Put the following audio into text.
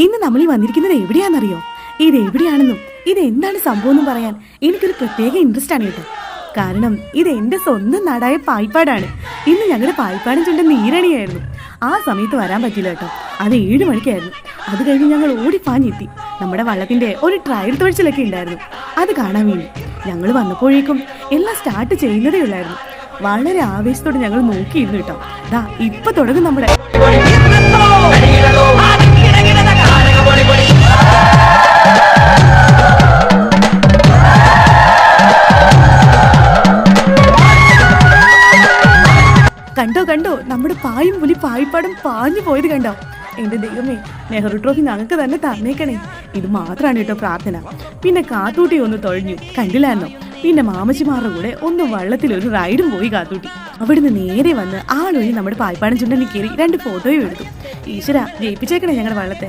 ഇന്ന് നമ്മൾ ഈ വന്നിരിക്കുന്നത് എവിടെയാണെന്നറിയോ? ഇത് എവിടെയാണെന്നും ഇത് എന്താണ് സംഭവം എന്നും പറയാൻ എനിക്കൊരു പ്രത്യേക ഇൻട്രസ്റ്റ് ആണ് കേട്ടോ. കാരണം ഇത് എന്റെ സ്വന്തം നാടായ പായിപ്പാടാണ്. ഇന്ന് ഞങ്ങളുടെ പായിപ്പാടൻ ചുണ്ട നീരണിയായിരുന്നു. ആ സമയത്ത് വരാൻ പറ്റില്ല കേട്ടോ. അത് 7 മണിക്കായിരുന്നു. അത് കഴിഞ്ഞ് ഞങ്ങൾ ഓടിപ്പാഞ്ഞെത്തി. നമ്മുടെ വള്ളത്തിന്റെ ഒരു ട്രയൽ തുഴച്ചിലൊക്കെ ഉണ്ടായിരുന്നു. അത് കാണാൻ വേണ്ടി ഞങ്ങൾ വന്നപ്പോഴേക്കും എല്ലാം സ്റ്റാർട്ട് ചെയ്യുന്നതേ ഉള്ളായിരുന്നു. വളരെ ആവേശത്തോടെ ഞങ്ങൾ നോക്കിയിരുന്നു കേട്ടോ. ദാ ഇപ്പൊ തുടങ്ങും നമ്മുടെ. കണ്ടോ കണ്ടോ, നമ്മുടെ പായും പുലി പായിപ്പാടും പാഞ്ഞു പോയത് കണ്ടോ? എന്റെ ദൈവമേ, നെഹ്റു ട്രോഫി ഞങ്ങൾക്ക് തന്നെ തന്നേക്കണേ. ഇത് മാത്രമാണ് കേട്ടോ പ്രാർത്ഥന. പിന്നെ കാത്തൂട്ടി ഒന്ന് തൊഴഞ്ഞു, കണ്ടില്ലായിരുന്നോ? പിന്നെ മാമച്ചിമാരുടെ കൂടെ ഒന്ന് വള്ളത്തിലൊരു റൈഡും പോയി കാത്തൂട്ടി. അവിടുന്ന് നേരെ വന്ന് ആളൊഴി നമ്മുടെ പായിപ്പാടൻ ചുണ്ടനിൽ കയറി 2 ഫോട്ടോയും എടുത്തു. ഈശ്വര, ജയിപ്പിച്ചേക്കണേ ഞങ്ങളുടെ വള്ളത്തെ.